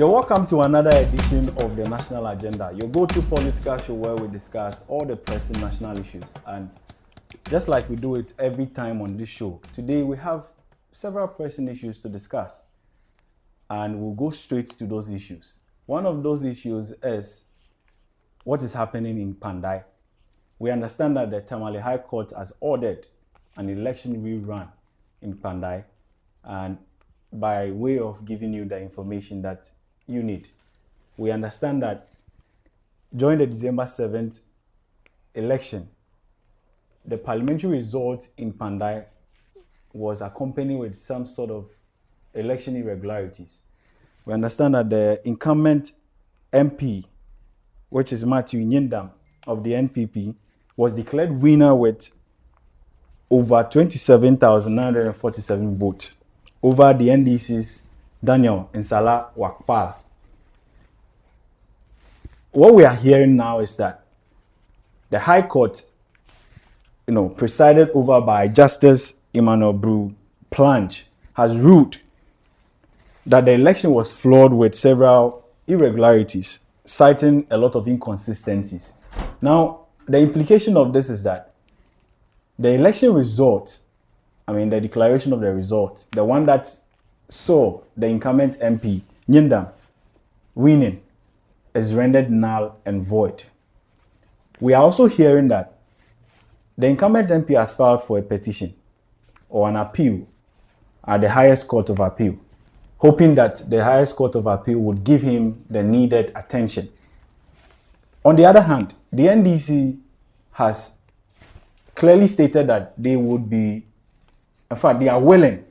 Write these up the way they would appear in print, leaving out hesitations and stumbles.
You're welcome to another edition of the National Agenda, your go-to political show where we discuss all the pressing national issues. And just like we do it every time on this show, today we have several pressing issues to discuss. And we'll go straight to those issues. One of those issues is what is happening in Kpandai. We understand that the Tamale High Court has ordered an election rerun in Kpandai, and by way of giving you the information that you need. We understand that during the December 7th election, the parliamentary result in Kpandai was accompanied with some sort of election irregularities. We understand that the incumbent MP, which is Matthew Nyindam of the NPP, was declared winner with over 27,947 votes over the NDC's Daniel Nsala Wakpal. What we are hearing now is that the High Court, presided over by Justice Emmanuel Brew Planch, has ruled that the election was flawed with several irregularities, citing a lot of inconsistencies. Now, the implication of this is that the election result, the declaration of the result, the one that saw the incumbent MP, Nyindam, winning, is rendered null and void. We are also hearing that the incumbent MP has filed for a petition or an appeal at the highest court of appeal, hoping that the highest court of appeal would give him the needed attention. On the other hand, the NDC has clearly stated that they would be, in fact, they are willing.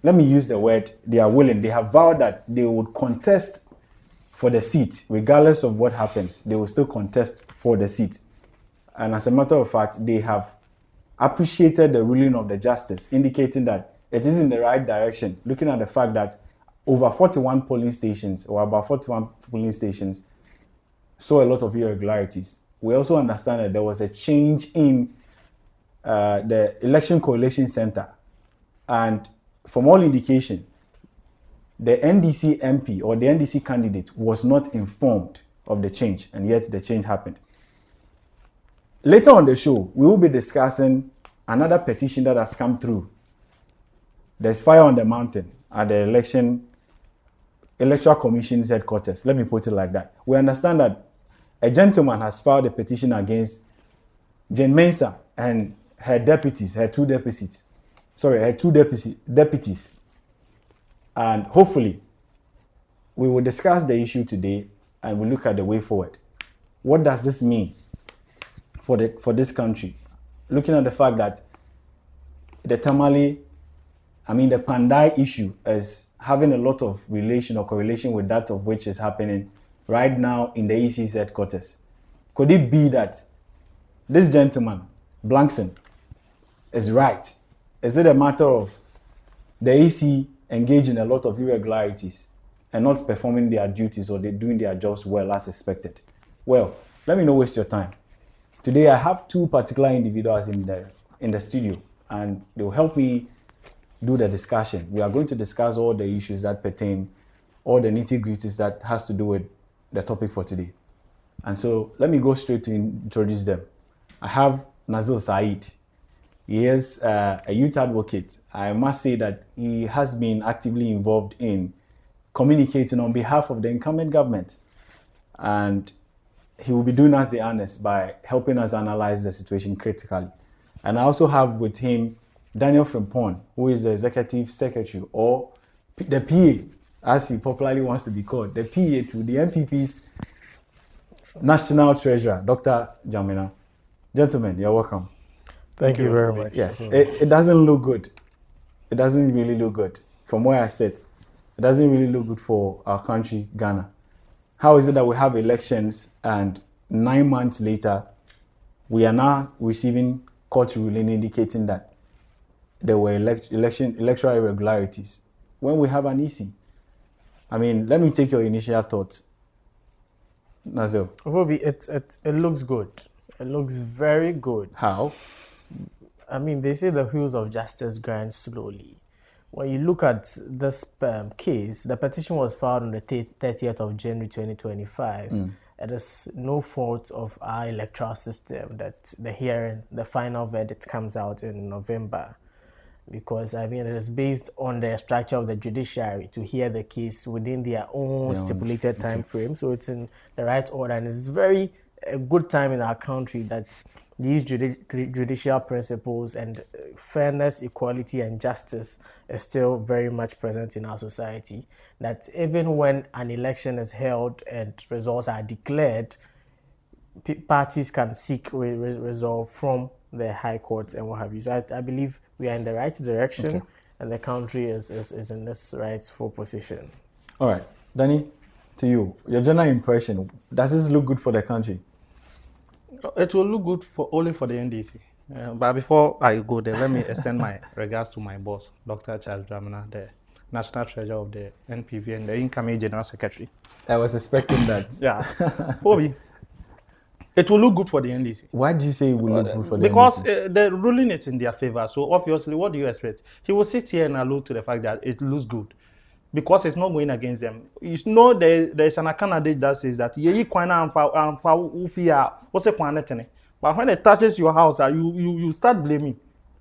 Let me use the word, they are willing. They have vowed that they would contest for the seat, regardless of what happens. They will still contest for the seat. And as a matter of fact, they have appreciated the ruling of the justice, indicating that it is in the right direction, looking at the fact that over 41 polling stations, or about 41 polling stations, saw a lot of irregularities. We also understand that there was a change in the Election Coalition Center. And from all indication, the NDC MP or the NDC candidate was not informed of the change, and yet the change happened. Later on the show, we will be discussing another petition that has come through. There's fire on the mountain at the Electoral Commission's headquarters. Let me put it like that. We understand that a gentleman has filed a petition against Jane Mensah and her two deputies. And hopefully, we will discuss the issue today and we'll look at the way forward. What does this mean for this country? Looking at the fact that the Kpandai issue is having a lot of relation or correlation with that of which is happening right now in the EC's headquarters. Could it be that this gentleman, Blankson, is right? Is it a matter of the EC engaged in a lot of irregularities and not performing their duties, or they're doing their jobs well as expected? Well, let me not waste your time. Today I have two particular individuals in the studio, and they will help me do the discussion. We are going to discuss all the issues that pertain, all the nitty-gritties that has to do with the topic for today. And so let me go straight to introduce them. I have Nazil Said. He is a youth advocate. I must say that he has been actively involved in communicating on behalf of the incumbent government. And he will be doing us the honors by helping us analyze the situation critically. And I also have with him Daniel Frimpong, who is the executive secretary, or the PA, as he popularly wants to be called, the PA to the NPP's national treasurer, Dr. Jamina. Gentlemen, you're welcome. Thank you very much. Yes, it doesn't look good. It doesn't really look good. From where I sit, it doesn't really look good for our country, Ghana. How is it that we have elections and 9 months later, we are now receiving court ruling indicating that there were electoral irregularities when we have an EC? Let me take your initial thoughts, Nazil. It looks good. It looks very good. How? They say the wheels of justice grind slowly. When you look at this case, the petition was filed on the 30th of January 2025. It is no fault of our electoral system that the final verdict comes out in November. Because, I mean, it is based on the structure of the judiciary to hear the case within their own stipulated time frame. So it's in the right order. And it's a good time in our country that these judicial principles and fairness, equality, and justice is still very much present in our society. That even when an election is held and results are declared, parties can seek resolve from the high courts and what have you. So I believe we are in the right direction, and the country is in this rightful position. All right, Danny, to you, your general impression, does this look good for the country? It will look good only for the NDC. But before I go there, let me extend my regards to my boss, Dr. Charles Dramina, the National Treasurer of the NPP and the incoming General Secretary. I was expecting that. Yeah. Bobby, it will look good for the NDC. Why do you say it will look good for the NDC? Because the ruling is in their favor. So obviously, what do you expect? He will sit here and allude to the fact that it looks good. Because it's not going against them. You know, there's an candidate that says that but when it touches your house, you start blaming.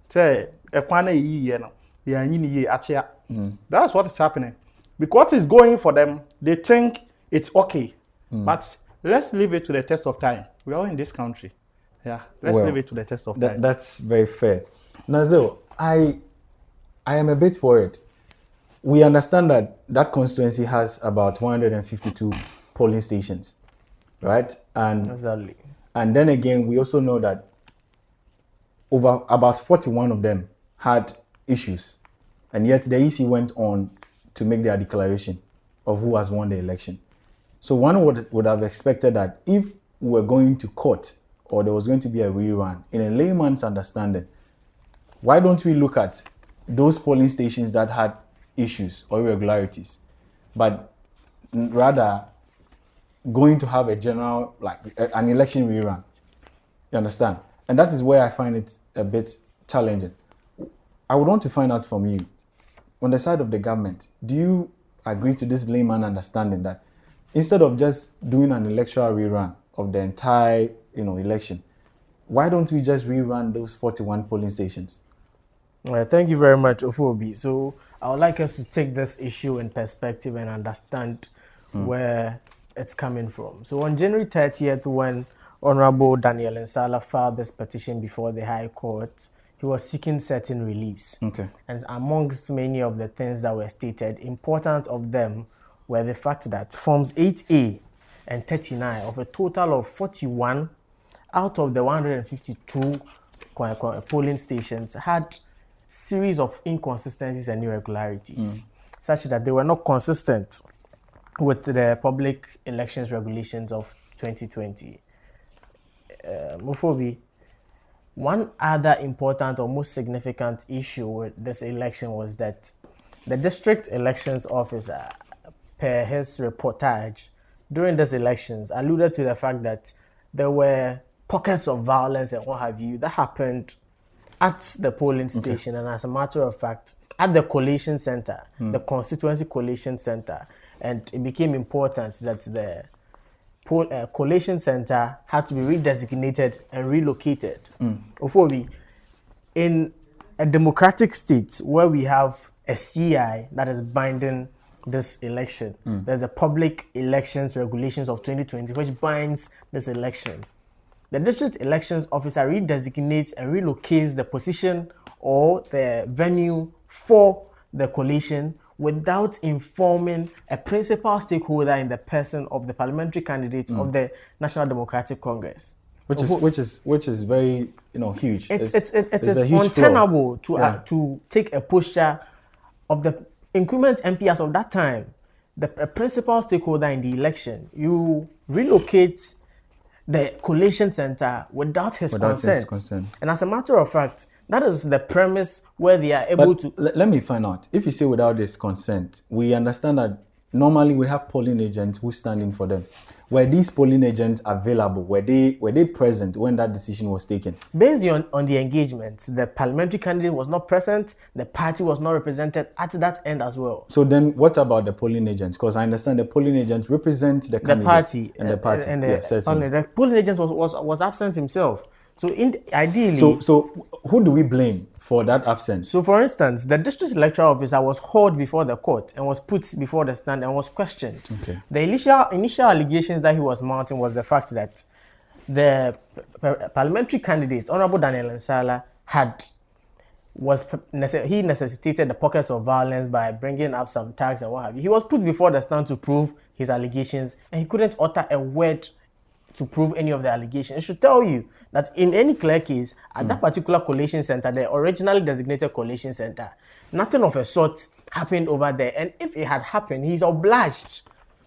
Say, that's what is happening. Because it's going for them, they think it's okay. But let's leave it to the test of time. We are in this country. Yeah, let's leave it to the test of time. That's very fair. Nazil, I am a bit worried. We understand that constituency has about 152 polling stations, right? Exactly. And then again, we also know that over about 41 of them had issues. And yet the EC went on to make their declaration of who has won the election. So one would have expected that if we were going to court or there was going to be a rerun, in a layman's understanding, why don't we look at those polling stations that had issues or irregularities, but rather going to have a general, like an election rerun? You understand? And that is where I find it a bit challenging. I would want to find out from you, on the side of the government, do you agree to this layman understanding that instead of just doing an electoral rerun of the entire election, why don't we just rerun those 41 polling stations? Thank you very much, Ofobi. So I would like us to take this issue in perspective and understand where it's coming from. So on January 30th, when Honorable Daniel Nsala filed this petition before the High Court, he was seeking certain reliefs. And amongst many of the things that were stated, important of them were the fact that Forms 8A and 39 of a total of 41 out of the 152 polling stations had series of inconsistencies and irregularities, such that they were not consistent with the public elections regulations of 2020. Mufobi, one other important or most significant issue with this election was that the district elections officer, per his reportage during these elections, alluded to the fact that there were pockets of violence and what have you that happened at the polling station, and as a matter of fact, at the collation center, the constituency collation center, and it became important that the collation center had to be redesignated and relocated. Ofobi, in a democratic state where we have a CI that is binding this election, there's a public elections regulations of 2020 which binds this election. The district elections officer redesignates and relocates the position or the venue for the collation without informing a principal stakeholder in the person of the parliamentary candidate of the National Democratic Congress. Which is very huge. It is untenable to take a posture of the incumbent MPs of that time, the principal stakeholder in the election. You relocate the collation center without his consent. And as a matter of fact, that is the premise where they are able to... Let me find out. If you say without his consent, we understand that normally we have polling agents who stand in for them. were these polling agents available? Were they present when that decision was taken? Based on the engagement, the parliamentary candidate was not present, the party was not represented at that end as well. So then what about the polling agents? Because I understand the polling agents represent the candidate party and the party. and Yeah, certainly. the polling agent was absent himself. So ideally, so who do we blame for that absence? So for instance, the district electoral officer was hauled before the court and was put before the stand and was questioned. Okay. The initial allegations that he was mounting was the fact that the parliamentary candidate, Honorable Daniel Nsala, he necessitated the pockets of violence by bringing up some tags and what have you. He was put before the stand to prove his allegations, and he couldn't utter a word to prove any of the allegations. It should tell you that in any clear case, at that particular collation center, the originally designated collation center, nothing of a sort happened over there. And if it had happened, he's obliged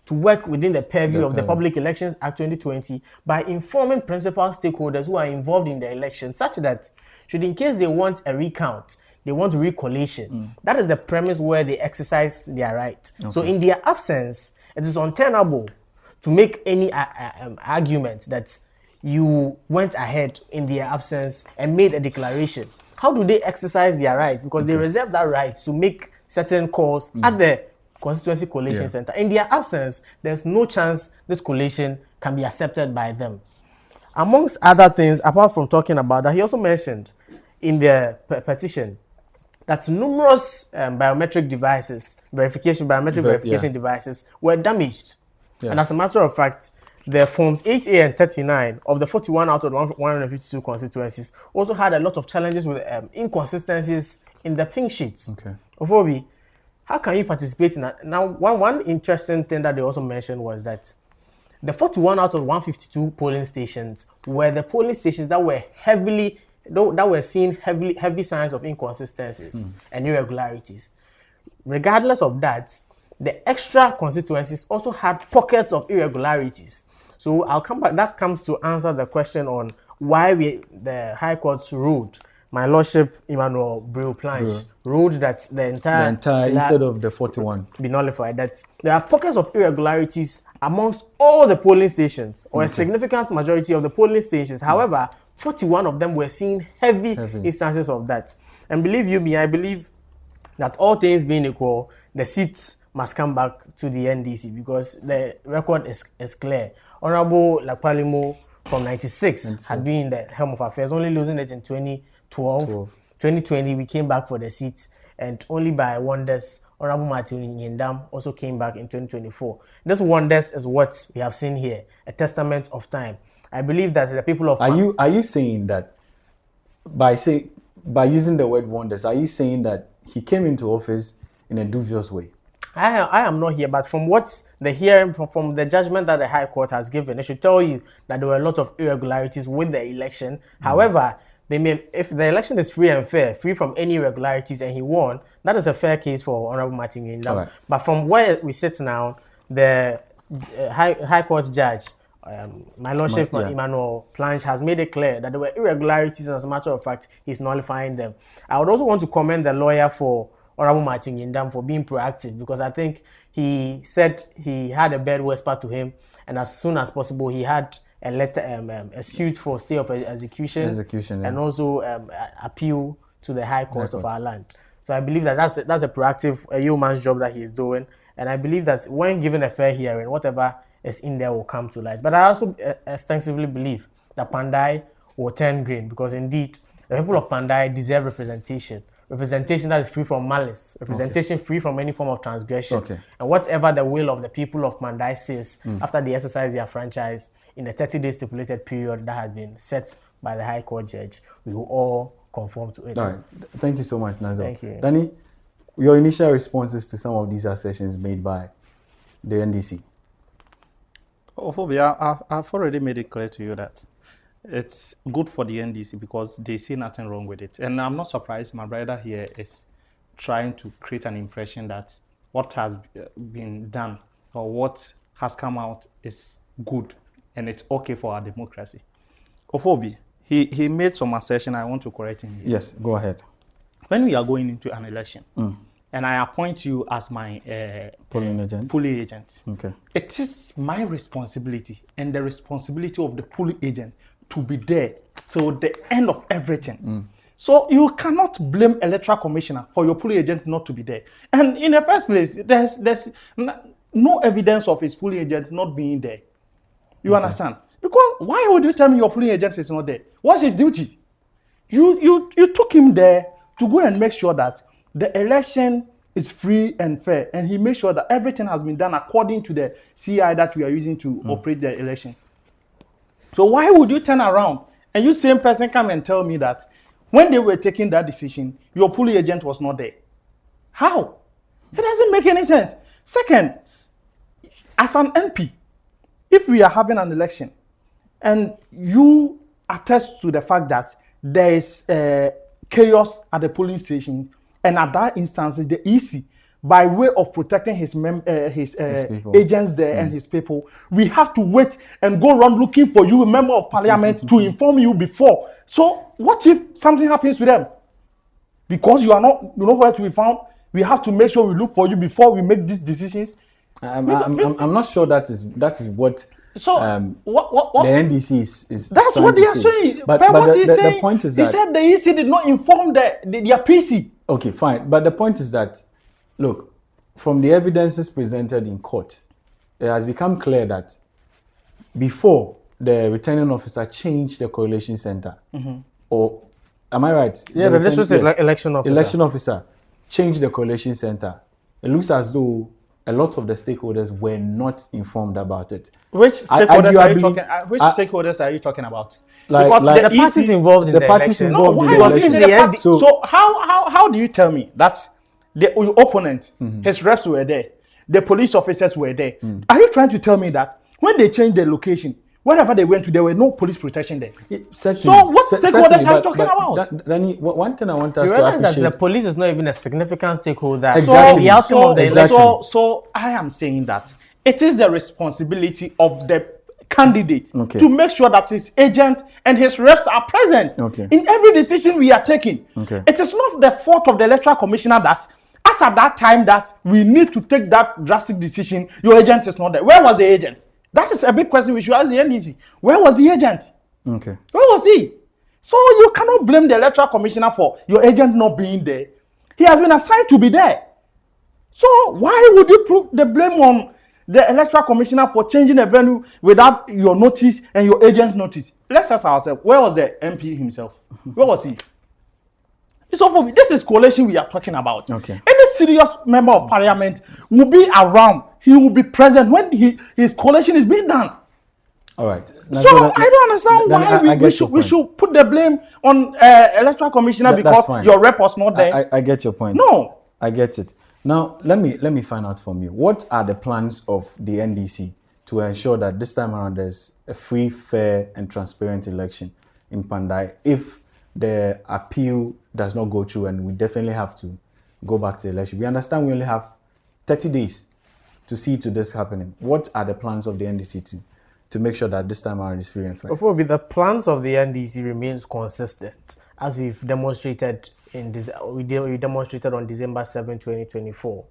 to work within the purview of the Public Elections Act 2020 by informing principal stakeholders who are involved in the election, such that should in case they want a recount, they want a recollation, that is the premise where they exercise their right. Okay. So in their absence, it is untenable to make any argument that you went ahead in their absence and made a declaration. How do they exercise their rights? Because they reserve that right to make certain calls at the constituency collation center. In their absence, there's no chance this collation can be accepted by them. Amongst other things, apart from talking about that, he also mentioned in the petition that numerous biometric verification devices were damaged. Yeah. And as a matter of fact, the forms 8A and 39 of the 41 out of 152 constituencies also had a lot of challenges with inconsistencies in the pink sheets. Okay. Ofobi, how can you participate in that? Now, one interesting thing that they also mentioned was that the 41 out of 152 polling stations were the polling stations that were seeing heavy signs of inconsistencies and irregularities. Regardless of that, the extra constituencies also had pockets of irregularities. So I'll come back. That comes to answer the question on why the High Court ruled, my Lordship Emmanuel Brew-Planche ruled that the entire instead of the 41 be nullified. That there are pockets of irregularities amongst all the polling stations, or a significant majority of the polling stations. However, 41 of them were seeing heavy instances of that. And believe you me, I believe that all things being equal, the seats must come back to the NDC because the record is clear. Honorable Lakpalimo from 96 had been in the helm of affairs, only losing it in 2012. 2020, we came back for the seats, and only by wonders, Honorable Martin Yendam also came back in 2024. This wonders is what we have seen here, a testament of time. I believe that the people of... Are you saying that by using the word wonders, are you saying that he came into office in a dubious way? I am not here, but from what's the hearing, from the judgment that the High Court has given, it should tell you that there were a lot of irregularities with the election. However, if the election is free and fair, free from any irregularities, and he won, that is a fair case for Honorable Martin Yindam. Right. But from where we sit now, the High Court judge, my Lordship Emmanuel Planche, has made it clear that there were irregularities, and as a matter of fact, he's nullifying them. I would also want to commend the lawyer for Honorable Martin Yindam for being proactive, because I think he said he had a bad whisper to him, and as soon as possible he had a letter, a suit for stay of execution and also appeal to the High Court of our land. So I believe that that's a proactive, yeoman's job that he's doing, and I believe that when given a fair hearing, whatever is in there will come to light. But I also extensively believe that Kpandai will turn green, because indeed the people of Kpandai deserve representation that is free from malice, representation free from any form of transgression. And whatever the will of the people of Kpandai says after they exercise their franchise in a 30-day stipulated period that has been set by the High Court judge, we will all conform to it. All right. Thank you so much, Nazar. Thank you. Danny, your initial responses to some of these assertions made by the NDC? Ophobia, I've already made it clear to you that it's good for the NDC because they see nothing wrong with it. And I'm not surprised my brother here is trying to create an impression that what has been done or what has come out is good and it's okay for our democracy. Ophobi, he made some assertion. I want to correct him here. Yes, go ahead. When we are going into an election, and I appoint you as my Polling agent. polling agent, Okay. it is my responsibility and the responsibility of the polling agent to be there till the end of everything. So you cannot blame electoral commissioner for your polling agent not to be there. And in the first place, there's no evidence of his polling agent not being there. You understand? Because why would you tell me your polling agent is not there? What's his duty? You took him there to go and make sure that the election is free and fair, and he made sure that everything has been done according to the CI that we are using to operate the election. So why would you turn around and you same person come and tell me that when they were taking that decision, your polling agent was not there? How? It doesn't make any sense. Second, as an MP, if we are having an election and you attest to the fact that there is chaos at the polling stations, and at that instance, the EC, by way of protecting his agents there and his people, we have to wait and go around looking for you, a member of parliament, to inform you before. So what if something happens to them? Because you are not, you know where to be found, we have to make sure we look for you before we make these decisions. I'm not sure that is what. So what the NDC is that's what they are saying. But the point is that he said the EC did not inform their PC. Okay, fine. But the point is that, look, from the evidences presented in court, it has become clear that before the returning officer changed the correlation center, or am I right? Yeah, the district election officer. Election officer changed the correlation center. It looks as though a lot of the stakeholders were not informed about it. Which stakeholders are you talking? Which stakeholders are you talking about? Because the parties involved in the election. So how do you tell me that the opponent, his reps were there, the police officers were there? Are you trying to tell me that when they changed their location, wherever they went to, there were no police protection there? So what stakeholders are you talking about? Danny, one thing I want us you to realize appreciate... that the police is not even a significant stakeholder. Exactly. The outcome of the election. So I am saying that it is the responsibility of the candidate to make sure that his agent and his reps are present in every decision we are taking. It is not the fault of the electoral commissioner that, as at that time that we need to take that drastic decision, your agent is not there. Where was the agent? That is a big question we should ask the NDC. Where was the agent? Where was he? So you cannot blame the electoral commissioner for your agent not being there. He has been assigned to be there. So why would you put the blame on the electoral commissioner for changing the venue without your notice and your agent's notice? Let's ask ourselves, where was the MP himself? Where was he? So this is coalition we are talking about. Any serious member of parliament will be around. He will be present when his coalition is being done. All right. Now, so I don't understand why we should put the blame on electoral commissioner because your rep was not there. I get your point. No, I get it. Now let me find out from you. What are the plans of the NDC to ensure that this time around there's a free, fair, and transparent election in Kpandai if the appeal does not go through, and we definitely have to go back to the election? We understand we only have 30 days to see to this happening. What are the plans of the NDC to make sure that this time around is free and fair? Before the plans of the NDC remains consistent, as we've demonstrated we demonstrated on December 7, 2024.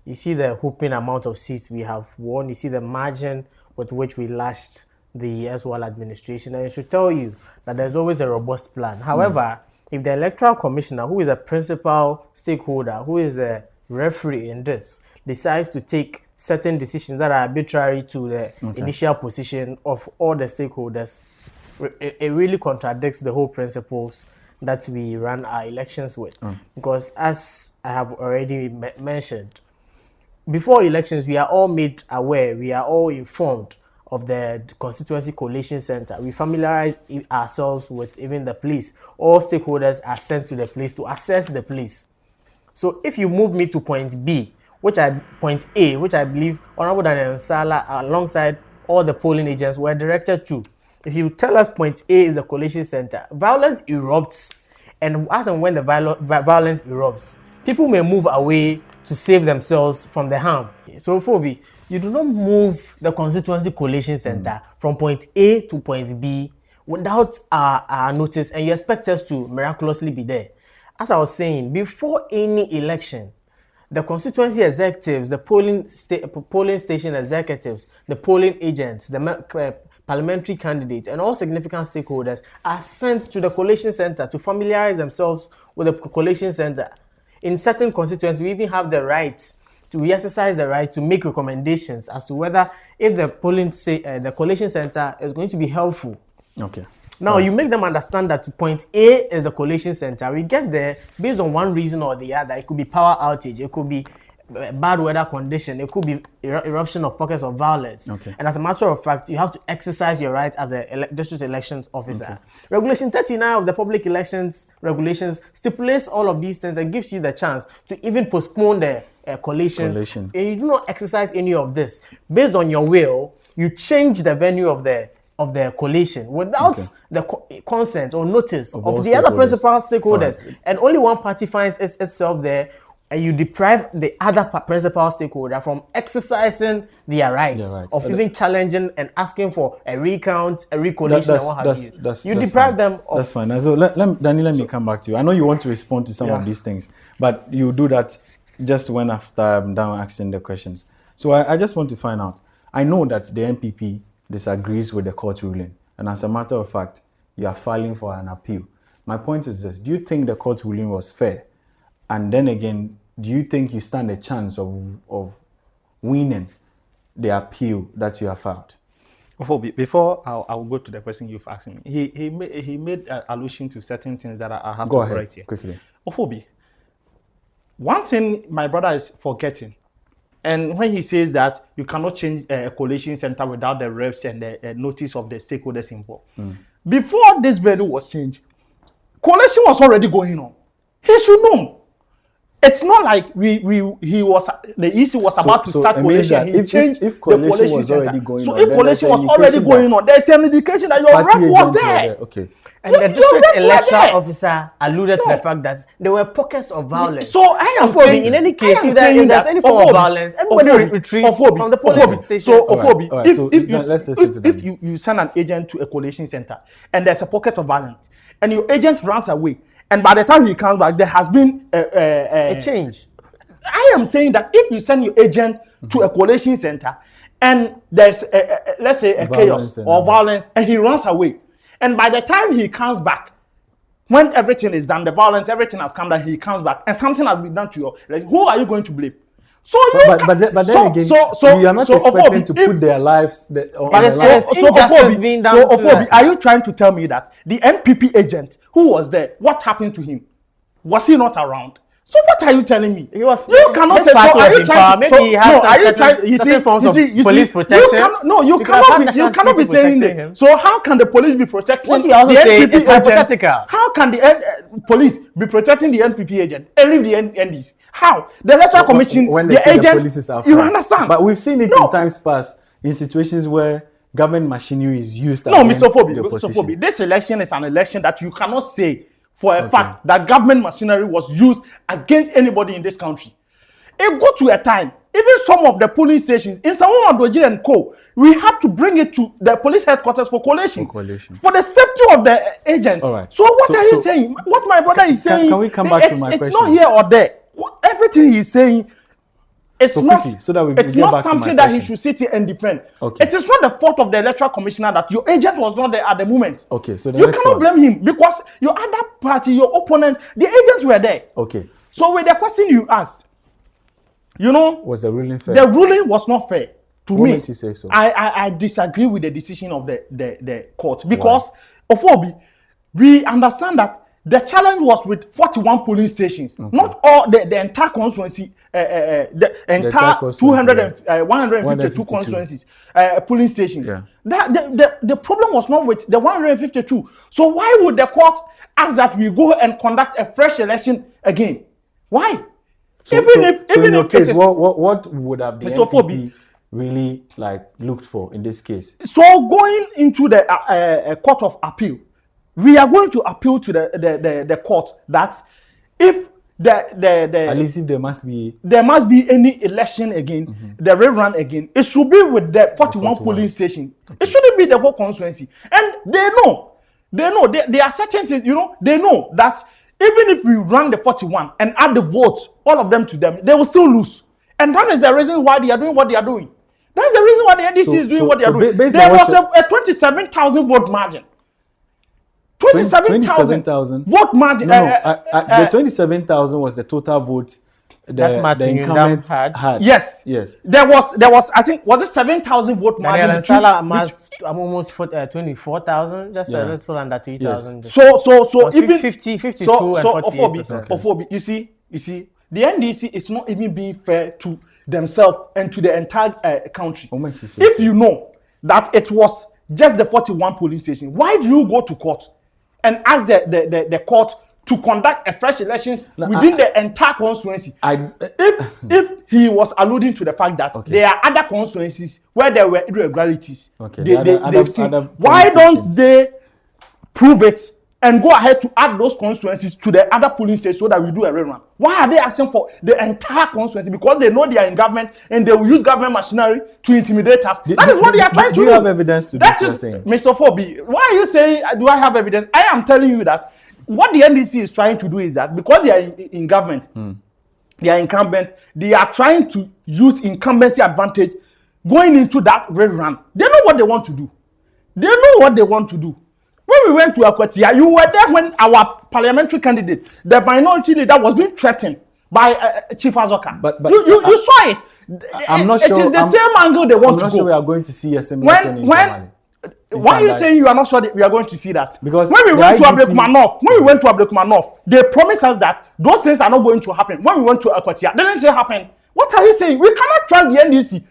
You see the whooping amount of seats we have won. You see the margin with which we lashed the Eswal administration, and it should tell you that there's always a robust plan. However, if the electoral commissioner, who is a principal stakeholder, who is a referee in this, decides to take certain decisions that are arbitrary to the initial position of all the stakeholders, it really contradicts the whole principles that we run our elections with. Because as I have already mentioned, before elections, we are all made aware, we are all informed of the Constituency Coalition Center. We familiarize ourselves with even the police. All stakeholders are sent to the place to assess the place. So if you move me to point B, point A, which I believe Honorable Daniel Nsala alongside all the polling agents were directed to, if you tell us point A is the coalition center, violence erupts, and as and when the violence erupts, people may move away to save themselves from the harm. So, Phoebe, you do not move the constituency coalition center from point A to point B without our notice, and you expect us to miraculously be there. As I was saying, before any election, the constituency executives, the polling station executives, the polling agents, the parliamentary candidates, and all significant stakeholders are sent to the collation center to familiarize themselves with the collation center. In certain constituencies, we even have the right we exercise the right to make recommendations as to whether if the the collation center is going to be helpful. Okay. Now, you make them understand that point A is the collation center. We get there based on one reason or the other. It could be power outage. It could be bad weather condition. It could be eruption of pockets of violence. Okay. And as a matter of fact, you have to exercise your right as a district elections officer. Okay. Regulation 39 of the public elections regulations stipulates all of these things and gives you the chance to even postpone the collation. And you do not exercise any of this. Based on your will, you change the venue of the collation without the consent or notice of the other principal stakeholders. Right. And only one party finds itself there, and you deprive the other principal stakeholder from exercising their rights of even challenging and asking for a recount, a recollation, and what have you. You deprive them of... That's fine. So Danny, let me come back to you. I know you want to respond to some of these things, but you do that just when after I'm done asking the questions. So I just want to find out. I know that the NPP disagrees with the court ruling, and as a matter of fact, you are filing for an appeal. My point is this: do you think the court ruling was fair? And then again, do you think you stand a chance of winning the appeal that you have filed? Before I'll go to the question you've asked me, he made allusion to certain things that I have to correct here. Quickly. Ofobi, one thing my brother is forgetting, and when he says that you cannot change a collation center without the reps and the notice of the stakeholders involved. Before this venue was changed, collation was already going on. He should know. It's not like the EC was about to start collation. He changed the collation was already going on. So if collation was already going on, there's an indication that your rep was there. Okay. And the district election officer alluded to the fact that there were pockets of violence. So I am saying, in any case, if there's any form of violence, everybody retreats from the police station. So, if you send an agent to a collation center and there's a pocket of violence, and your agent runs away, and by the time he comes back, there has been a change. I am saying that if you send your agent to a collation center and there's let's say a chaos or violence, and he runs away, and by the time he comes back, when everything is done, the violence, everything has come down, he comes back, and something has been done to you, like, who are you going to blame? So but then again, you are not expecting to put their lives but injustice being done to Ofobi, are you trying to tell me that the NPP agent who was there, what happened to him? Was he not around? So what are you telling me? He was. You cannot say. So are you trying? Maybe he has certain forms of police protection. You cannot be saying that. So how can the police be protecting? What you also say is hypothetical. How can the police be protecting the NPP agent and leave the NDs? How? The Electoral Commission, when the agent. You understand? But we've seen it in times past in situations where government machinery is used. No, Mr. Ofobi, this election is an election that you cannot say for a fact that government machinery was used against anybody in this country. It got to a time, even some of the police stations in Samoa, Doji and Co., we had to bring it to the police headquarters for collation. For the safety of the agents. All right. So what are you saying? What my brother is saying, can we come back to my question? It's not here or there. Everything he's saying, it's not something that he should sit here and defend. Okay. It is not the fault of the Electoral Commissioner that your agent was not there at the moment. Okay, so you cannot blame him because your other party, your opponent, the agents were there. Okay. So with the question you asked, was the ruling fair? The ruling was not fair to me. What makes you say so? I disagree with the decision of the court because Ofobi, we understand that the challenge was with 41 polling stations, not all the entire constituency, the entire 152 constituencies, polling stations. Yeah. The problem was not with the 152. So why would the court ask that we go and conduct a fresh election again? Why? In your case, what would have the NPP really looked for in this case? So going into the court of appeal, we are going to appeal to the court that if at least if there must be any election again, the rerun again, it should be with the 41 polling station. It shouldn't be the whole constituency. And they know there are certain things, they know that Even if we run the 41 and add the votes, all of them to them, they will still lose. And that is the reason why they are doing what they are doing. That's the reason why the NDC is doing what they are doing. There was a 27,000 vote margin. 27,000 vote margin. The 27,000 was the total vote the incumbent had. Yes. There was I think was it 7,000 vote margin. Daniel Salah almost 24,000, just a little under 3,000. Yes. So even 52 and 48%. Ofobi, you see, the NDC is not even being fair to themselves and to the entire country. If you know that it was just the 41 polling station, why do you go to court and ask the court to conduct a fresh elections within the entire constituency? If he was alluding to the fact that there are other constituencies where there were irregularities, they've seen. Why don't they prove it and go ahead to add those constituencies to the other polling stations so that we do a rerun? Why are they asking for the entire constituency? Because they know they are in government and they will use government machinery to intimidate us. That is what they are trying to do. Do you have evidence to this? Mr. Fobi, why are you saying, do I have evidence? I am telling you that what the NDC is trying to do is that because they are in government, they are incumbent, they are trying to use incumbency advantage going into that rerun. They know what they want to do. When we went to Akwatia, you were there when our parliamentary candidate, the minority leader, was being threatened by Chief Azoka. But you saw it. I'm not sure. It is the same angle they want to go. I'm not sure we are going to see a similar thing in Tamale. Why are you saying you are not sure that we are going to see that? Because when we went to Ablekuma North, they promised us that those things are not going to happen. When we went to Akwatia, they didn't say happen. What are you saying? We cannot trust the NDC.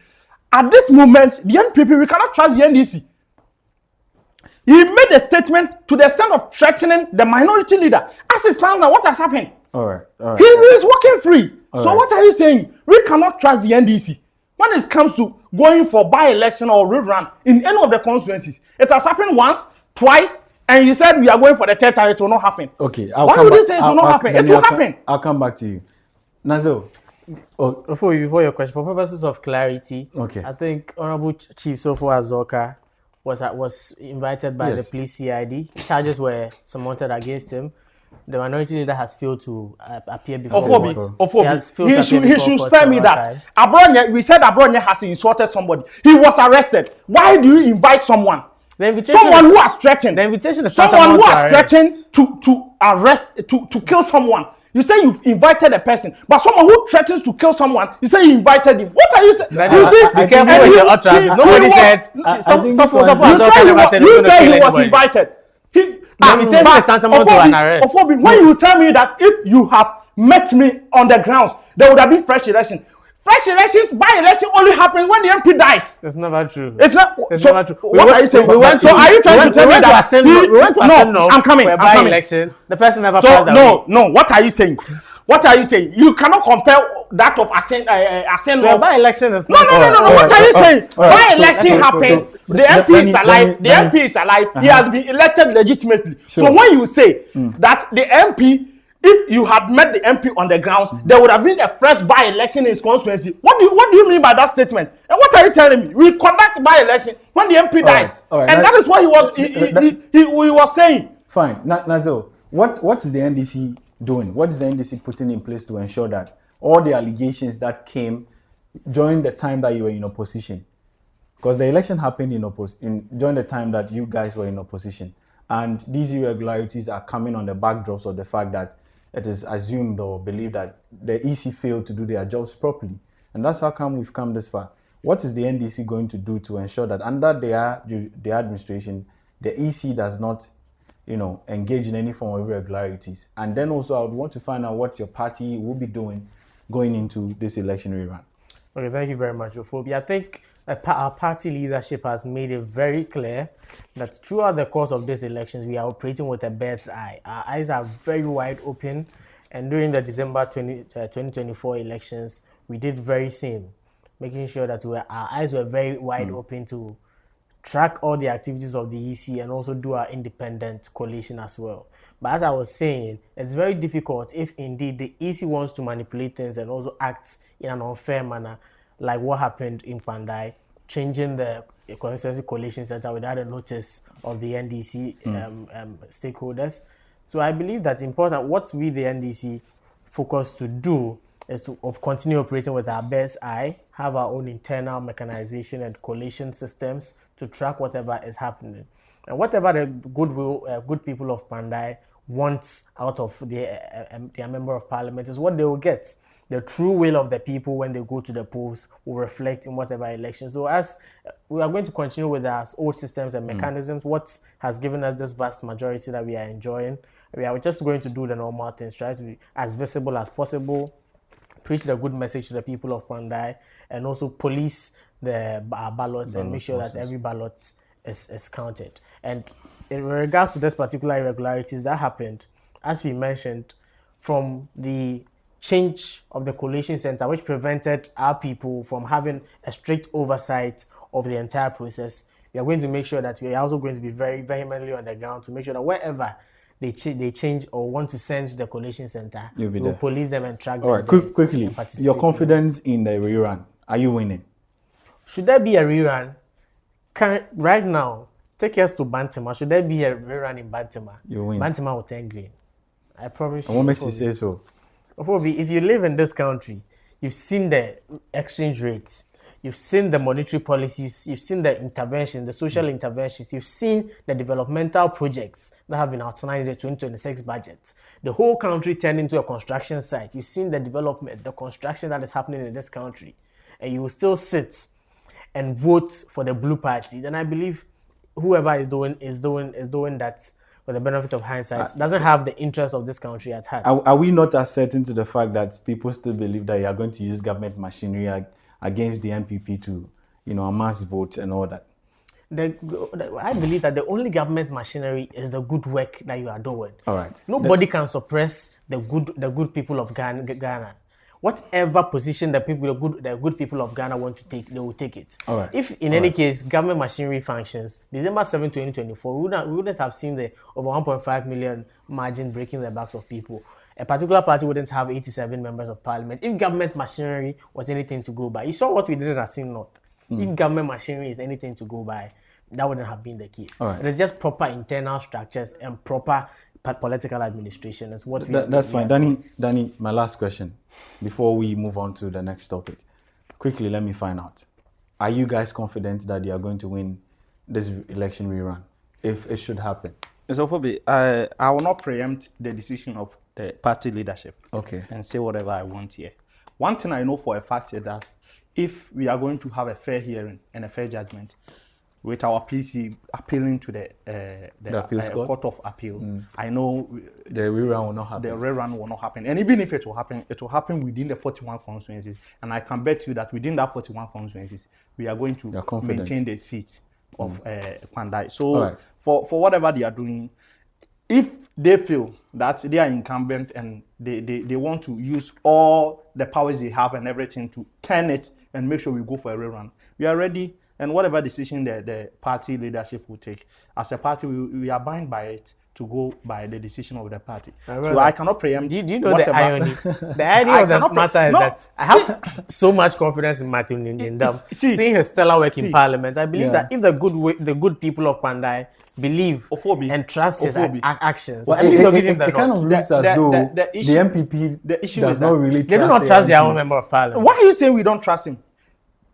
At this moment, the NPP, we cannot trust the NDC. He made a statement to the extent of threatening the minority leader. As it stands now, what has happened? All right. He's walking free. What are you saying? We cannot trust the NDC. When it comes to going for by-election or rerun in any of the constituencies, it has happened once, twice, and you said we are going for the third time, it will not happen. Okay. Why would you say it will not happen? It will happen. I'll come back to you. Nazil. Before your question, for purposes of clarity, I think Honorable Chief Sofo Azoka was invited by the police CID. Charges were surmounted against him. The minority leader has failed to appear before He should spare me that. Abronye, we said Abronye has insulted somebody. He was arrested. Why do you invite someone? Someone who has threatened. The invitation is someone who has threatened to arrest, to kill someone. You say you've invited a person, but someone who threatens to kill someone, you say you invited him. What are you saying? Be careful with your utterances. Nobody said. You say he was invited. The invitation is tantamount to an arrest. When you tell me that if you have met me on the grounds, there would have been fresh election. Fresh elections, by-election only happens when the MP dies. It's never true. It's never true. What are you saying? Are you trying to tell me that we went to Aseno? I'm coming. By-election, the person never passed away. No. What are you saying? You cannot compare that of Aseno. So by-election is not. No. What are you saying? By-election happens. The MP is alive. The MP is alive. He has been elected legitimately. So when you say that the MP, if you had met the MP on the grounds, there would have been a fresh by-election in his constituency. What do you mean by that statement? And what are you telling me? We conduct by-election when the MP dies. And that is what he was saying. Fine. Nazil, what is the NDC doing? What is the NDC putting in place to ensure that all the allegations that came during the time that you were in opposition, because the election happened during the time that you guys were in opposition, and these irregularities are coming on the backdrops of the fact that it is assumed or believed that the EC failed to do their jobs properly. And that's how come we've come this far. What is the NDC going to do to ensure that under the administration, the EC does not, engage in any form of irregularities? And then also I would want to find out what your party will be doing going into this election rerun. Okay, thank you very much, Ophobi. I think our party leadership has made it very clear that throughout the course of these elections, we are operating with a bird's eye. Our eyes are very wide open, and during the December 2024 elections, we did very same, making sure that our eyes were very wide open to track all the activities of the EC and also do our independent collation as well. But as I was saying, it's very difficult if indeed the EC wants to manipulate things and also act in an unfair manner, like what happened in Kpandai, changing the constituency collation center without a notice of the NDC stakeholders. So I believe that's important. What we, the NDC, focus to do is to continue operating with our best eye, have our own internal mechanization and collation systems to track whatever is happening. And whatever the good people of Kpandai want out of their member of parliament is what they will get. The true will of the people when they go to the polls will reflect in whatever election. So as we are going to continue with our old systems and mechanisms, what has given us this vast majority that we are enjoying, we are just going to do the normal things, try to be as visible as possible, preach the good message to the people of Kpandai, and also police the ballots and make sure that every ballot is counted. And in regards to this particular irregularities that happened, as we mentioned, from the change of the collation center, which prevented our people from having a strict oversight of the entire process, we are going to make sure that we are also going to be very vehemently on the ground to make sure that wherever they change or want to send the collation center, we'll police them and track them. All right, quickly, your confidence in the rerun. Are you winning? Should there be a rerun? Right now, take us to Bantama. Should there be a rerun in Bantama? You win. Bantama will turn green. I promise you. And what makes you say so? If you live in this country, you've seen the exchange rates, you've seen the monetary policies, you've seen the intervention, the social interventions, you've seen the developmental projects that have been outlined in the 2026 budget. The whole country turned into a construction site. You've seen the development, the construction that is happening in this country, and you will still sit and vote for the blue party. Then I believe whoever is doing that for the benefit of hindsight, doesn't have the interest of this country at heart. Are we not asserting to the fact that people still believe that you are going to use government machinery against the NPP to, amass votes and all that? I believe that the only government machinery is the good work that you are doing. All right. Nobody can suppress the good people of Ghana. Whatever position the good people of Ghana want to take, they will take it. All right. If in any case government machinery functions, December 7, 2024, we wouldn't have seen the over 1.5 million margin breaking the backs of people. A particular party wouldn't have 87 members of parliament if government machinery was anything to go by. You saw what we did at Sing North. If government machinery is anything to go by, that wouldn't have been the case. All right. It is just proper internal structures and proper political administration. Is what that's fine. Danny, my last question before we move on to the next topic. Quickly, let me find out. Are you guys confident that you are going to win this election rerun if it should happen? So, I will not preempt the decision of the party leadership. Okay. And say whatever I want here. One thing I know for a fact is that if we are going to have a fair hearing and a fair judgment, with our PC appealing to the Court of Appeal, I know the rerun will not happen. The rerun will not happen. And even if it will happen within the 41 constituencies. And I can bet you that within that 41 constituencies, we are going to maintain the seat of Kpandai. So right. for whatever they are doing, if they feel that they are incumbent and they want to use all the powers they have and everything to turn it and make sure we go for a rerun, we are ready. And whatever decision the party leadership will take, as a party, we are bound by it to go by the decision of the party. So I cannot preempt. Do you know whatever. The irony? The irony of the matter is that I have so much confidence in Martin Ndam. Seeing his stellar work in Parliament, I believe that if the good people of Kpandai believe and trust his actions, well, I believe they'll give him the kind of looks as though the MPP does not really trust. They do not trust their own member of Parliament. Why are you saying we don't trust him?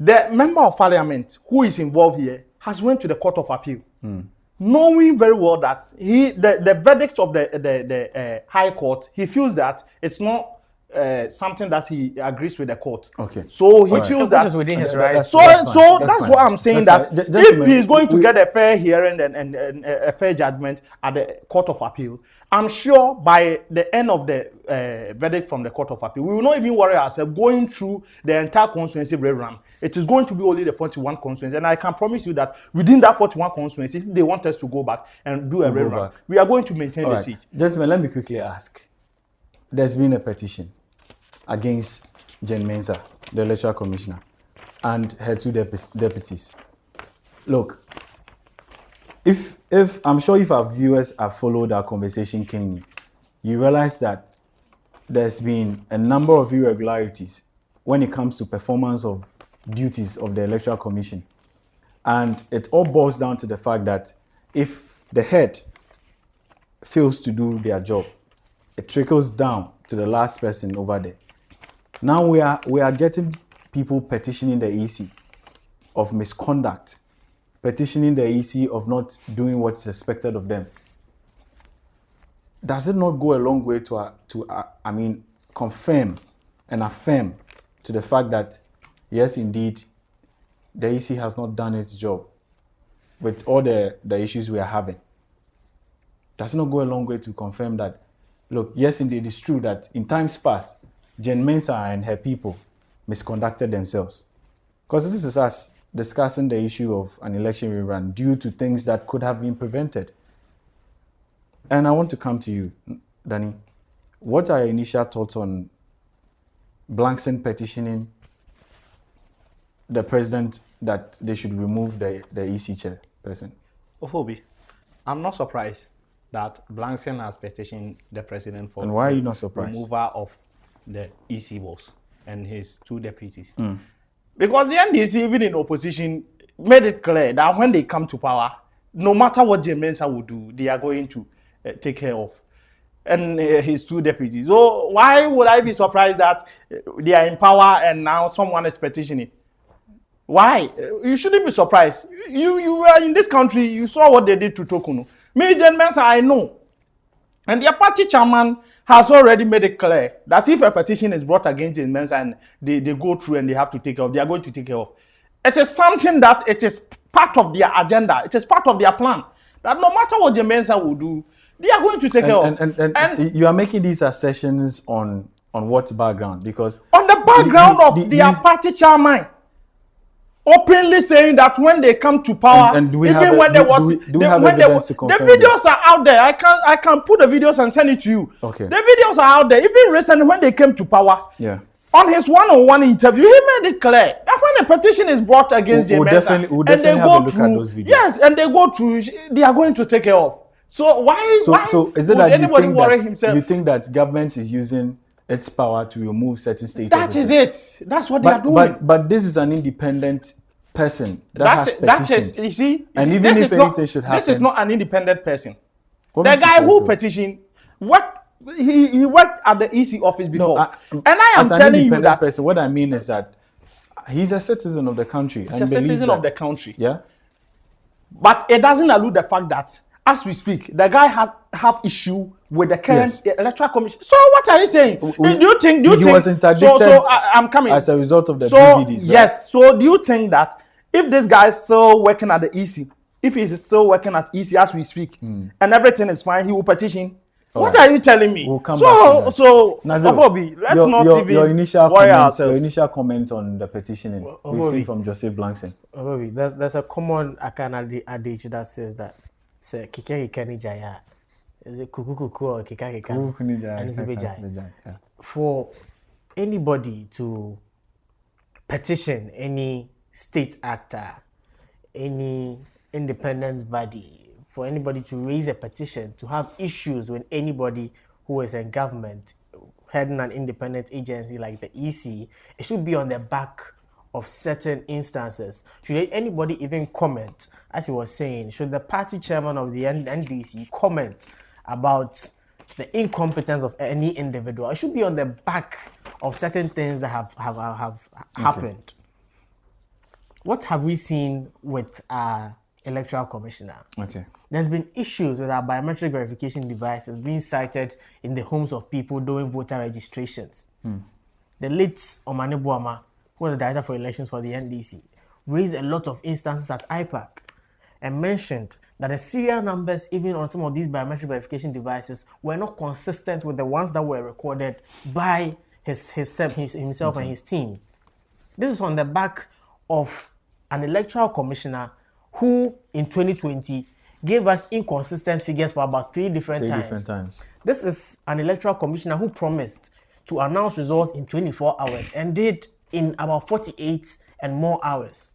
The member of parliament who is involved here has went to the Court of Appeal, knowing very well that the verdict of the High Court, he feels that it's not something that he agrees with the court. Okay. So he feels that within his rights. So that's what I'm saying. That if he is going to get a fair hearing and a fair judgment at the Court of Appeal, I'm sure by the end of the verdict from the Court of Appeal, we will not even worry ourselves going through the entire constituency rerun. It is going to be only the 41 constituency, and I can promise you that within that 41 constituency, if they want us to go back and do a rerun, we are going to maintain the seat. Gentlemen, let me quickly ask. There's been a petition against Jen Mensah, the Electoral Commissioner, and her two deputies. Look, if I'm sure if our viewers have followed our conversation keenly, you realize that there's been a number of irregularities when it comes to performance of duties of the Electoral Commission. And it all boils down to the fact that if the head fails to do their job, it trickles down to the last person over there. Now we are getting people petitioning the EC of misconduct, petitioning the EC of not doing what's expected of them. Does it not go a long way to confirm and affirm to the fact that, yes, indeed, the EC has not done its job with all the issues we are having? Does it not go a long way to confirm that, look, yes, indeed, it's true that in times past, Jen Mensah and her people misconducted themselves? Because this is us discussing the issue of an election rerun due to things that could have been prevented. And I want to come to you, Danny. What are your initial thoughts on Blankson petitioning the president that they should remove the EC chairperson? Ofobi, I'm not surprised that Blankson has petitioned the president for and why are you not surprised? Removal of the EC boss and his 2 deputies. Because the NDC, even in opposition, made it clear that when they come to power, no matter what Jen Mensah would do, they are going to take care of. And his 2 deputies. So why would I be surprised that they are in power and now someone is petitioning? Why? You shouldn't be surprised. You were in this country, you saw what they did to Tokuno. Me, Jen Mensah, I know. And their party chairman has already made it clear that if a petition is brought against Jen Mensah and they go through and they have to take care of, they are going to take care of. It is something that it is part of their agenda. It is part of their plan. That no matter what Jen Mensah will do, they are going to take care of. And you are making these assertions on what background? Because on the background of their party chairman openly saying that when they come to power, and do we even have, when do, they was, do we have evidence to confirm the videos are out there. I can put the videos and send it to you. Okay. The videos are out there. Even recently when they came to power, yeah. On his one-on-one interview, he made it clear that when a petition is brought against Jen Mensah, we'll and they have go a look through, at those videos. yes, and they go through, they are going to take care of. So why is it would that anybody worry himself? you think that government is using its power to remove certain state That officers? is it. That's what they are doing. But this is an independent person that has petitioned. You see, and even if anything should happen, this is not an independent person. The guy who petitioned, he worked at the EC office before. No, and I am as an telling you independent that person, what I mean is that he's a citizen of the country. he's a citizen of the country. Yeah. But it doesn't allude the fact that, as we speak, the guy have issue with the current electoral commission. So what are you saying? Do you think he was interdicted so I'm coming as a result of the so PVDs, right? Yes. So do you think that if this guy is still working at the EC, if he's still working at EC as we speak, and everything is fine, he will petition? What are you telling me? We'll come back to that. So Nazir, let's not even your initial worry comment, ourselves. Your initial comment on the petitioning we've seen from Joseph Blankson. There's a common Akan adage that says that say kike kikani jaya, is it kuku kuku or kika kikani, and it's bejai. For anybody to petition any state actor, any independent body, for anybody to raise a petition, to have issues with anybody who is in government, heading an independent agency like the EC, it should be on the back of certain instances. Should anybody even comment, as he was saying, should the party chairman of the NDC comment about the incompetence of any individual? It should be on the back of certain things that have happened. What have we seen with our electoral commissioner? Okay. There's been issues with our biometric verification devices being cited in the homes of people doing voter registrations. The late Omane Buama, who was the director for elections for the NDC, raised a lot of instances at IPAC and mentioned that the serial numbers, even on some of these biometric verification devices, were not consistent with the ones that were recorded by himself and his team. This is on the back of an electoral commissioner who, in 2020, gave us inconsistent figures for about three different times. This is an electoral commissioner who promised to announce results in 24 hours and did in about 48 and more hours.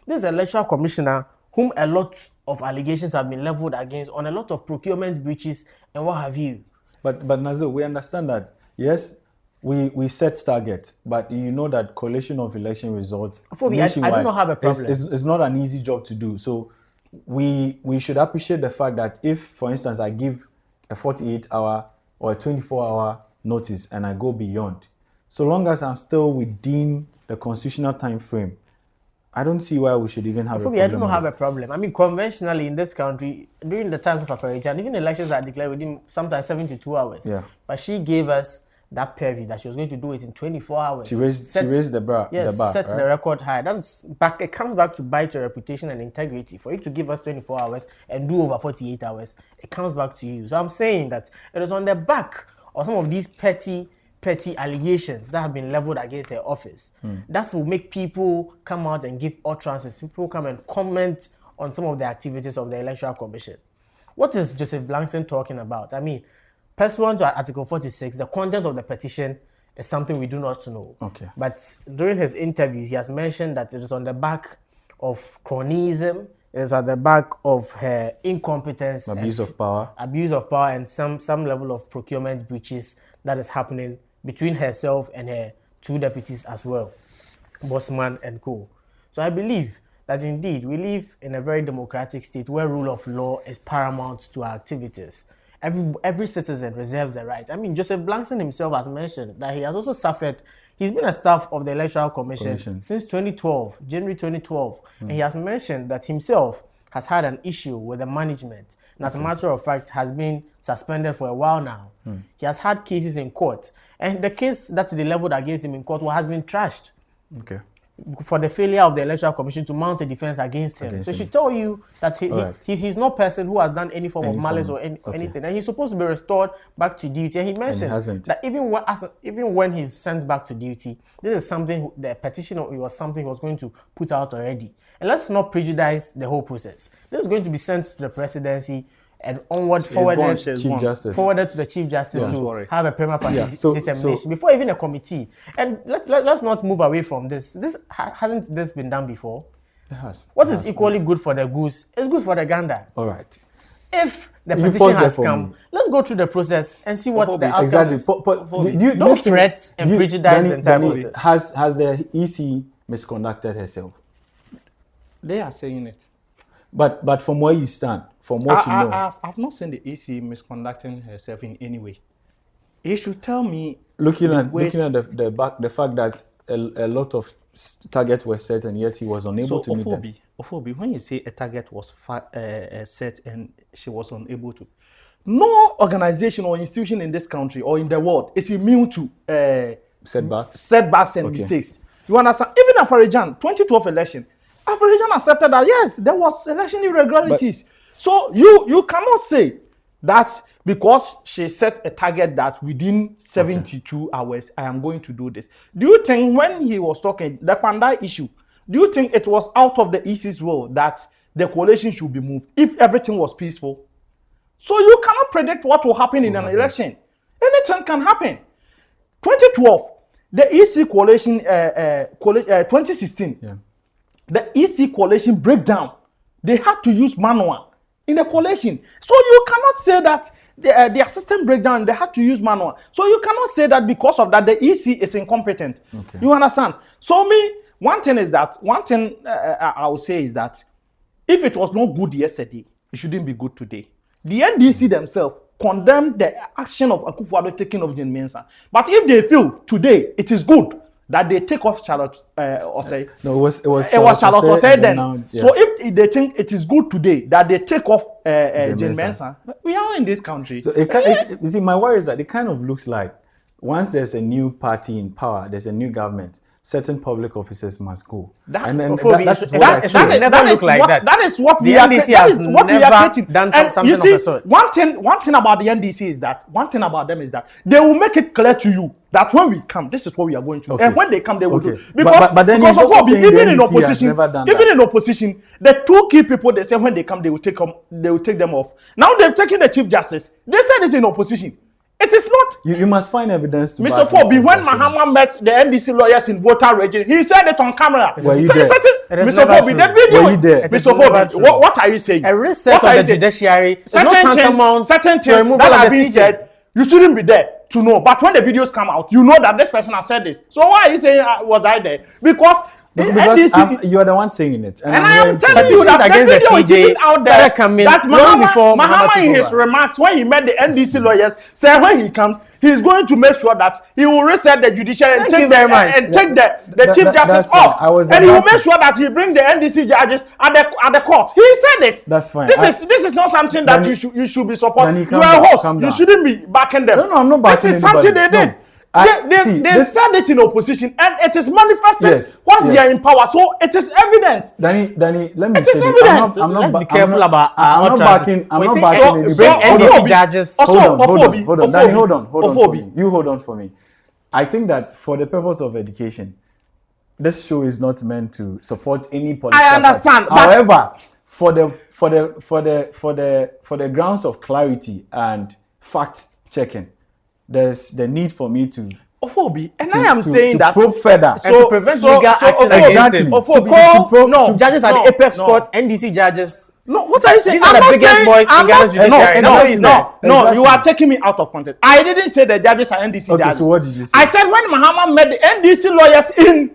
This is an electoral commissioner whom a lot of allegations have been leveled against on a lot of procurement breaches and what have you. But Nazir, we understand that, yes, we set targets, but you know that collation of election results I do not have a problem. It's not an easy job to do. So we should appreciate the fact that if, for instance, I give a 48-hour or a 24-hour notice and I go beyond, so long as I'm still within the constitutional time frame, I don't see why we should even have a problem. I don't have a problem. I mean, conventionally in this country, during the times of Afarijan, even elections are declared within sometimes 72 hours. Yeah. But she gave us that purview that she was going to do it in 24 hours. She raised the bar. Yes, set right? the record high. That's back. It comes back to bite your reputation and integrity. For you to give us 24 hours and do over 48 hours, it comes back to you. So I'm saying that it is on the back of some of these petty allegations that have been leveled against her office. That will make people come out and give utterances. People come and comment on some of the activities of the Electoral Commission. What is Joseph Blankson talking about? I mean, pursuant to Article 46, the content of the petition is something we do not know. Okay. But during his interviews, he has mentioned that it is on the back of cronyism, it is on the back of her incompetence, abuse of power, and some level of procurement breaches that is happening between herself and her two deputies as well, Bosman and co. So I believe that indeed we live in a very democratic state where rule of law is paramount to our activities. Every citizen reserves the right. I mean, Joseph Blankson himself has mentioned that he has also suffered. He's been a staff of the Electoral Commission since 2012, January 2012. And he has mentioned that himself has had an issue with the management. And as a matter of fact, has been suspended for a while now. He has had cases in court. And the case that they leveled against him in court has been trashed. Okay. For the failure of the Electoral Commission to mount a defense against him. So it should tell you that he's not a person who has done any form of malice or anything. And he's supposed to be restored back to duty. And he mentioned that even when he's sent back to duty, this is something, the petition was something he was going to put out already. And let's not prejudice the whole process. This is going to be sent to the presidency and forwarded to the Chief Justice to have a prima facie determination before even a committee. And let's not move away from this. Hasn't this been done before? It has. What is equally good for the goose is good for the gander. All right. If the petition has come, let's go through the process and see what the outcome is. No threats and prejudice the entire process. Has the EC misconducted herself? They are saying it. But from where you stand, from what you know, I've not seen the EC misconducting herself in any way. He should tell me. Looking at the fact that a lot of targets were set and yet he was unable to meet them. Ophobi, when you say a target was set and she was unable to, no organization or institution in this country or in the world is immune to setbacks and mistakes. You understand? Even Afarijan 2012 election. Afarijan accepted that yes, there was election irregularities. So you cannot say that because she set a target that within 72 hours I am going to do this. Do you think when he was talking the Kpandai issue, do you think it was out of the EC's will that the coalition should be moved if everything was peaceful? So you cannot predict what will happen in an election. Anything can happen. 2012, the EC coalition, 2016. The EC coalition breakdown, they had to use manual in the coalition. So you cannot say that their system breakdown, they had to use manual. So you cannot say that because of that, the EC is incompetent. You understand? So one thing I will say is that if it was not good yesterday, it shouldn't be good today. The NDC themselves condemned the action of Akufo-Addo taking off Jane Mensah. But if they feel today it is good that they take off Charlotte Osei. No, it was Charlotte Osei then. So if they think it is good today that they take off Jane Mensah, we are in this country. So you see, my worry is that it kind of looks like once there's a new party in power, there's a new government, certain public officers must go. That never look like that. That is what the NDC has never done something of the sort. One thing about the NDC is that they will make it clear to you that when we come, this is what we are going to do. And when they come, they will do. But then because of what, even in opposition, the two key people they say when they come, they will take them off. Now they've taken the Chief Justice. They said it's in opposition. It is not. You must find evidence to Mr. Fobi, when Mahama met the NDC lawyers in voter region, he said it on camera. Were you there? Mr. Fobi, the video. Were you there? Mr. Fobi, what are you saying? A reset of the judiciary is not tantamount certain things that have been said, you shouldn't be there to know. But when the videos come out, you know that this person has said this. So why are you saying was I there? Because Because you are the one saying it, and I am telling you that against the the video is CJ out there started coming that long before Mahama in his took over. remarks when he met the NDC lawyers said when he comes he's going to make sure that he will reset the judiciary and take the chief justice off, and he will make sure that he brings the NDC judges at the court. He said it. That's fine. This is not something that you should be supporting. You are a host. You shouldn't be backing them. No, I'm not backing This is something they did. No. They said it in opposition, and it is manifested once they are in power. So it is evident. Danny, let me it say is evident. Let's be careful about our I'm not backing anybody. bring NDC judges. Hold on. Danny, hold on for me. You hold on for me. I think that for the purpose of education, this show is not meant to support any political I understand. Party. However, for the grounds of clarity and fact checking, there's the need for me to I am saying that probe further And to prevent legal action against him. To judges at the apex court, NDC judges. No, what are you saying? These are the biggest boys in Ghana's judiciary. No, you are taking me out of context. I didn't say the judges are NDC judges. So what did you say? I said when Mahama met the NDC lawyers in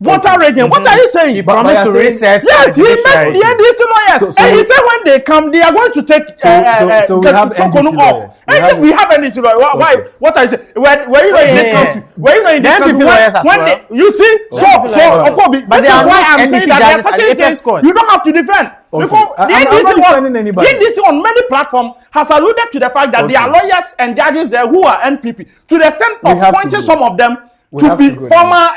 Volta region. What are you saying? He promised to reset. Yes, he met the NDC lawyers, and he said when they come, they are going to take. So we have NDC lawyers. We have NDC lawyers. Why? What I say? Were you not in this country? Were you not in this country? When you see, but they are why not I'm saying that there are certain things you don't have to defend. Because the NDC on many platforms has alluded to the fact that there are lawyers and judges there who are NPP to the extent of pointing some of them to be former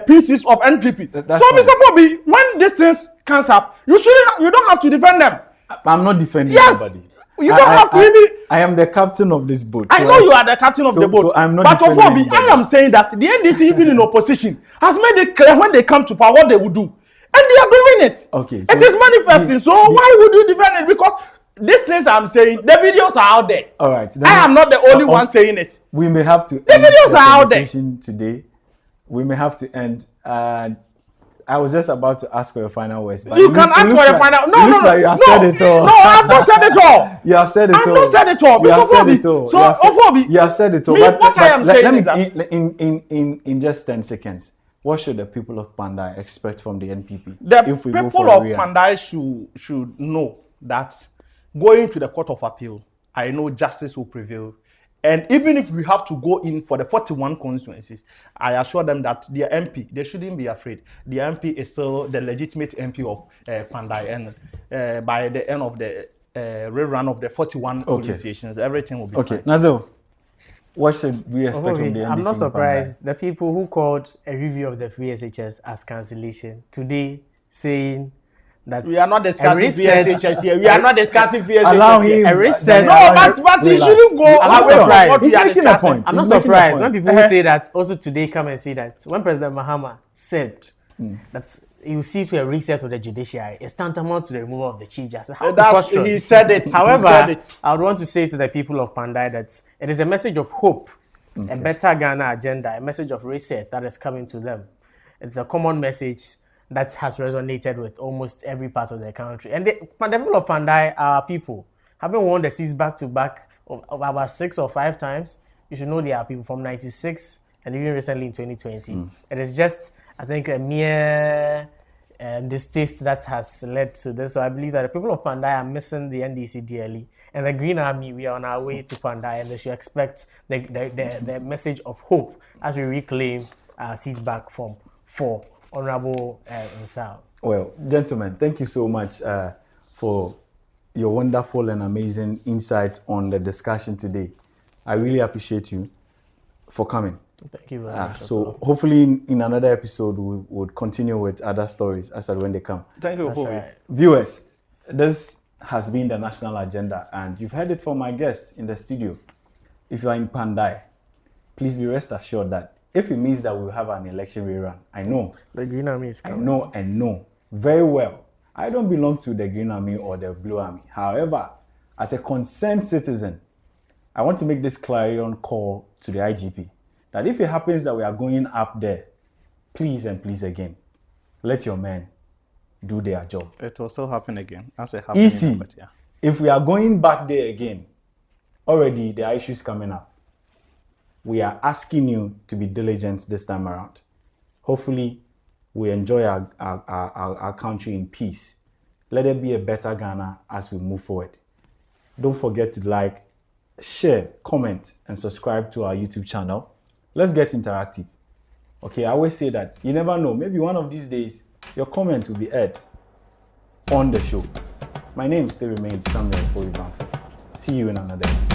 pieces of NPP. So, Mr. Fobi, when these things comes up, you don't have to defend them. I'm not defending anybody. You don't have to really. I am the captain of this boat. I know you are the captain of the boat. So I'm not but defending Fobi, anybody. I am saying that the NDC, even in opposition, has made it clear when they come to power what they will do. And they are doing it. Okay. So it is manifesting. So why would you defend it? Because these things I'm saying, the videos are out there. All right. I am not the only one saying it. We may have to. The videos are out there today. We may have to end. I was just about to ask for your final words. But you can ask for your final. No. You have said it all. No, I've not said it all. You have said it all. I've not said it all. You have said it all. So, Ofobi, you have said it all. What I am saying is that in just 10 seconds, what should the people of Kpandai expect from the NPP? The people of Kpandai should know that going to the Court of Appeal, I know justice will prevail. And even if we have to go in for the 41 constituencies, I assure them that their MP, they shouldn't be afraid. The MP is still the legitimate MP of Kpandai. And by the end of the rerun of the 41 polling stations, everything will be fine. Nazel, what should we expect from the NDC? I'm not surprised. The people who called a review of the free SHS as cancellation today saying that we are not discussing VSHS here. We are not discussing VSHS Allow here. him. A reset. No, but he shouldn't go. I'm not surprised. He's making a point. I'm not surprised when people who say that also today come and say that when President Mahama said that you see to a reset of the judiciary, it's tantamount to the removal of the Chief Justice. How preposterous. He said it. However, he said it. I would want to say to the people of Kpandai that it is a message of hope, a better Ghana agenda, a message of reset that is coming to them. It's a common message that has resonated with almost every part of the country. And the people of Kpandai are people. Having won the seats back-to-back about 6 or 5 times, you should know they are people from 96 and even recently in 2020. It is just, I think, a mere distaste that has led to this. So I believe that the people of Kpandai are missing the NDC dearly. And the Green Army, we are on our way to Kpandai, and they should expect the message of hope as we reclaim our seats back from 4. Honorable Insal. Well, gentlemen, thank you so much for your wonderful and amazing insight on the discussion today. I really appreciate you for coming. Thank you very much. So hopefully in another episode we would continue with other stories as and when they come. Thank you. Right. Viewers, this has been the national agenda, and you've heard it from my guests in the studio. If you are in Kpandai, please be rest assured that if it means that we will have an election rerun, I know. The Green Army is coming. I know very well. I don't belong to the Green Army or the Blue Army. However, as a concerned citizen, I want to make this clarion call to the IGP that if it happens that we are going up there, please and please again, let your men do their job. It will still happen again. As it happened. Easy. If we are going back there again, already there are issues coming up. We are asking you to be diligent this time around. Hopefully, we enjoy our country in peace. Let it be a better Ghana as we move forward. Don't forget to like, share, comment, and subscribe to our YouTube channel. Let's get interactive. Okay, I always say that you never know. Maybe one of these days, your comment will be heard on the show. My name still remains Samuel Foyibanfo. See you in another episode.